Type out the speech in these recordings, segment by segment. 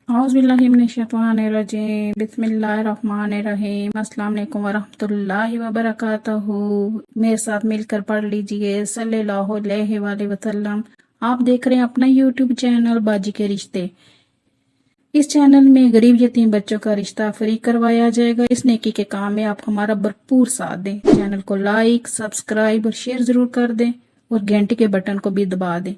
औज़ुबिल्लाहिमिनश्शैतानिर्रजीम बिस्मिल्लाहिर्रहमानिर्रहीम अस्सलाम वालेकुम वरहमतुल्लाहि वबरकातुहू। मेरे साथ मिलकर पढ़ लीजिए सल्लल्लाहु अलैहि वसल्लम। आप देख रहे हैं अपना यूट्यूब चैनल बाजी के रिश्ते। इस चैनल में गरीब यतीम बच्चों का रिश्ता फ्री करवाया जाएगा। इस नेकी के काम में आप हमारा भरपूर साथ दें। चैनल को लाइक, सब्सक्राइब और शेयर जरूर कर दें और घंटी के बटन को भी दबा दें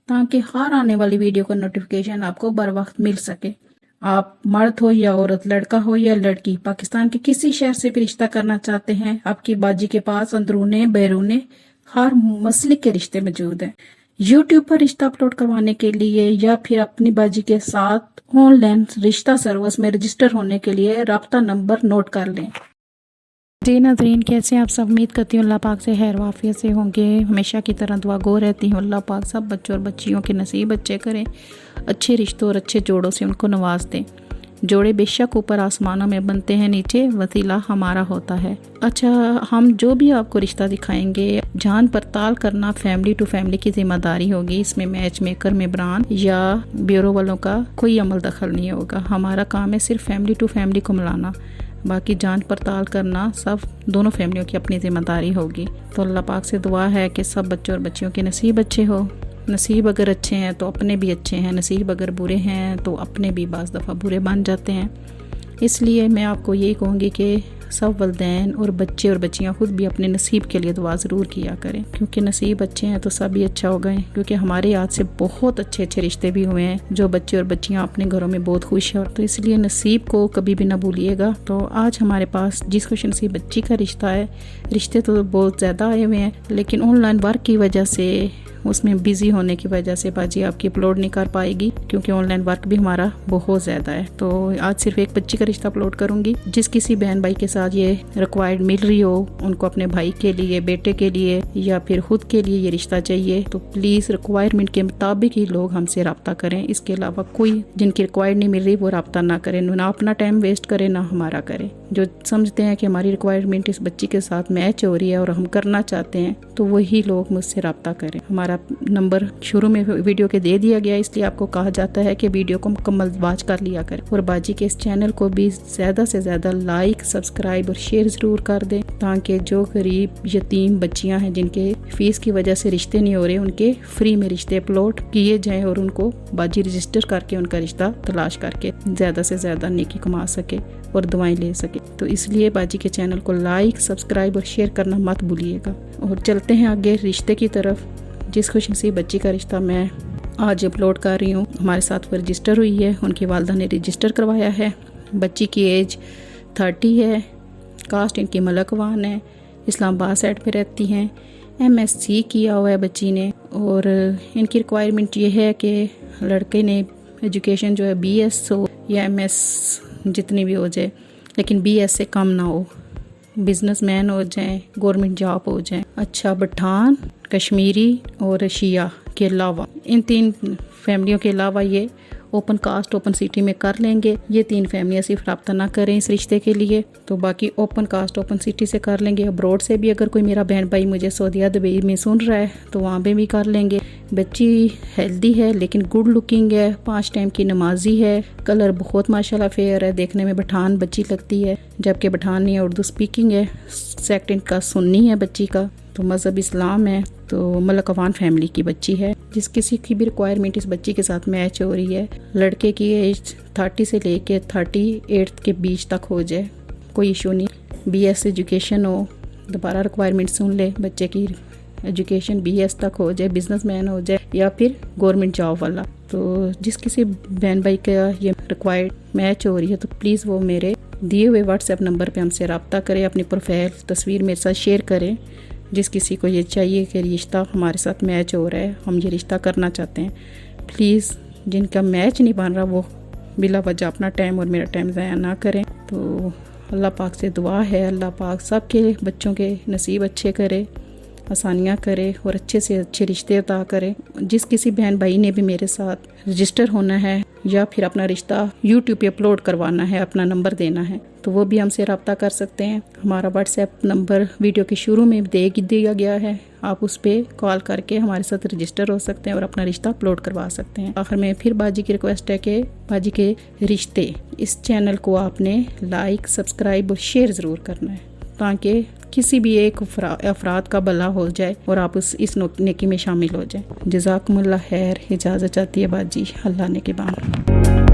ताकि हर आने वाली वीडियो का नोटिफिकेशन आपको बर वक्त मिल सके। आप मर्द हो या औरत, लड़का हो या लड़की, पाकिस्तान के किसी शहर से भी रिश्ता करना चाहते हैं, आपकी बाजी के पास अंदरूने बैरूने हर मसलिक के रिश्ते मौजूद हैं। यूट्यूब पर रिश्ता अपलोड करवाने के लिए या फिर अपनी बाजी के साथ ऑनलाइन रिश्ता सर्विस में रजिस्टर होने के लिए राब्ता नंबर नोट कर लें। जी नाज़रीन, कैसे आप सब? उम्मीद करती हूँ अल्लाह पाक से खैर वाफियत से होंगे। हमेशा की तरह दुआ गो रहती हूँ अल्लाह पाक सब बच्चों और बच्चियों के नसीब अच्छे करें, अच्छे रिश्तों और अच्छे जोड़ों से उनको नवाज दें। जोड़े बेशक ऊपर आसमानों में बनते हैं, नीचे वसीला हमारा होता है। अच्छा, हम जो भी आपको रिश्ता दिखाएंगे जान पड़ताल करना फैमिली टू फैमिली की जिम्मेदारी होगी। इसमें मैच मेकर, मेबरान या ब्यूरो वालों का कोई अमल दखल नहीं होगा। हमारा काम है सिर्फ फैमिली टू फैमिली को मिलाना, बाकी जांच पड़ताल करना सब दोनों फैमिलियों की अपनी ज़िम्मेदारी होगी। तो अल्लाह पाक से दुआ है कि सब बच्चों और बच्चियों के नसीब अच्छे हो। नसीब अगर अच्छे हैं तो अपने भी अच्छे हैं, नसीब अगर बुरे हैं तो अपने भी बाज़ दफ़ा बुरे बन जाते हैं। इसलिए मैं आपको यही कहूँगी कि सब वलदैन और बच्चे और बच्चियाँ खुद भी अपने नसीब के लिए दुआ ज़रूर किया करें, क्योंकि नसीब अच्छे हैं तो सब ही अच्छा हो गए। क्योंकि हमारे हाथ से बहुत अच्छे अच्छे रिश्ते भी हुए हैं जो बच्चे और बच्चियाँ अपने घरों में बहुत खुश हैं। तो इसलिए नसीब को कभी भी ना भूलिएगा। तो आज हमारे पास जिस खुश नसीब बच्ची का रिश्ता है, रिश्ते तो बहुत ज़्यादा आए हुए हैं लेकिन ऑनलाइन वर्क की वजह से, उसमें बिज़ी होने की वजह से बाजी आपकी अपलोड नहीं कर पाएगी, क्योंकि ऑनलाइन वर्क भी हमारा बहुत ज़्यादा है। तो आज सिर्फ एक बच्ची का रिश्ता अपलोड करूँगी। जिस किसी बहन भाई के साथ ये रिक्वायर्ड मिल रही हो, उनको अपने भाई के लिए, बेटे के लिए या फिर खुद के लिए ये रिश्ता चाहिए, तो प्लीज़ रिक्वायरमेंट के मुताबिक ही लोग हमसे रब्ता करें। इसके अलावा कोई जिनकी रिक्वायर्ड नहीं मिल रही वो रब्ता ना करें, ना अपना टाइम वेस्ट करें ना हमारा करें। जो समझते हैं कि हमारी रिक्वायरमेंट इस बच्ची के साथ मैच हो रही है और हम करना चाहते हैं तो वही लोग मुझसे रब्ता करें। हमारा नंबर शुरू में वीडियो के दे दिया गया, इसलिए आपको कहा जाता है कि वीडियो को मुकम्मल वॉच कर लिया करें और बाजी के इस चैनल को भी ज़्यादा से ज़्यादा लाइक, सब्सक्राइब और शेयर ज़रूर कर दें ताकि जो गरीब यतीम बच्चियां हैं जिनके फीस की वजह से रिश्ते नहीं हो रहे, उनके फ्री में रिश्ते अपलोड किए जाएँ और उनको बाजी रजिस्टर करके उनका रिश्ता तलाश करके ज़्यादा से ज़्यादा नेकी कमा सके और दुआएं ले सके। तो इसलिए बाजी के चैनल को लाइक, सब्सक्राइब और शेयर करना मत भूलिएगा। और चलते हैं आगे रिश्ते की तरफ। जिस खुशनसीब बच्ची का रिश्ता मैं आज अपलोड कर रही हूँ, हमारे साथ वो रजिस्टर हुई है, उनकी वालदा ने रजिस्टर करवाया है। बच्ची की एज 30 है, कास्ट इनकी मलकवान है, इस्लामाबाद साइड पे रहती हैं, MSc किया हुआ है बच्ची ने। और इनकी रिक्वायरमेंट ये है कि लड़के ने एजुकेशन जो है BS हो या MS जितनी भी हो जाए, लेकिन BS से कम ना हो, बिजनेसमैन हो जाए, गवर्नमेंट जॉब हो जाए। अच्छा, पठान, कश्मीरी और शिया के अलावा, इन 3 फैमिलियों के अलावा ये ओपन कास्ट ओपन सिटी में कर लेंगे। ये 3 फैमिलियाँ सिर्फ रब्ता ना करें इस रिश्ते के लिए, तो बाकी ओपन कास्ट ओपन सिटी से कर लेंगे। अब्रॉड से भी अगर कोई मेरा बहन भाई मुझे सऊदीया दुबई में सुन रहा है तो वहाँ पे भी कर लेंगे। बच्ची हेल्दी है लेकिन गुड लुकिंग है, 5 टाइम की नमाजी है, कलर बहुत माशाल्लाह फेयर है, देखने में पठान बच्ची लगती है, जबकि पठान नहीं है, उर्दू स्पीकिंग है, सेक्ट का सुन्नी है बच्ची का, तो मज़हब इस्लाम है, तो मलकवान फैमिली की बच्ची है। जिस किसी की भी रिक्वायरमेंट इस बच्ची के साथ मैच हो रही है, लड़के की एज 30 से लेके 38 के बीच तक हो जाए, कोई इशू नहीं। BS एजुकेशन हो, दोबारा रिक्वायरमेंट सुन ले, बच्चे की एजुकेशन BS तक हो जाए, बिजनेसमैन हो जाए या फिर गवर्नमेंट जॉब वाला। तो जिस किसी बहन भाई का ये रिक्वायर्ड मैच हो रही है तो प्लीज़ वो मेरे दिए हुए व्हाट्सएप नंबर पे हमसे रब्ता करें, अपनी प्रोफाइल तस्वीर मेरे साथ शेयर करें। जिस किसी को ये चाहिए कि रिश्ता हमारे साथ मैच हो रहा है, हम ये रिश्ता करना चाहते हैं, प्लीज़ जिनका मैच नहीं बन रहा वो बिला वजह अपना टाइम और मेरा टाइम ज़ाया ना करें। तो अल्लाह पाक से दुआ है अल्लाह पाक सब के बच्चों के नसीब अच्छे करे, आसानियाँ करे और अच्छे से अच्छे रिश्ते अता करे। जिस किसी बहन भाई ने भी मेरे साथ रजिस्टर होना है یا پھر اپنا رشتہ یوٹیوب پہ اپلوڈ کروانا ہے، اپنا نمبر دینا ہے تو وہ بھی ہم سے رابطہ کر سکتے ہیں۔ ہمارا واٹس ایپ نمبر ویڈیو کے شروع میں دیا گیا ہے، آپ اس پہ کال کر کے ہمارے ساتھ رجسٹر ہو سکتے ہیں اور اپنا رشتہ اپلوڈ کروا سکتے ہیں۔ آخر میں پھر باجی کی ریکویسٹ ہے کہ باجی کے رشتے اس چینل کو آپ نے لائک، سبسکرائب اور شیئر ضرور کرنا ہے تاکہ کسی بھی ایک افراد کا بھلا ہو جائے اور آپ اس نیکی میں شامل ہو جائیں۔ جزاکم اللہ خیر، اجازت چاہتی ہے باجی، اللہ نے کے بام۔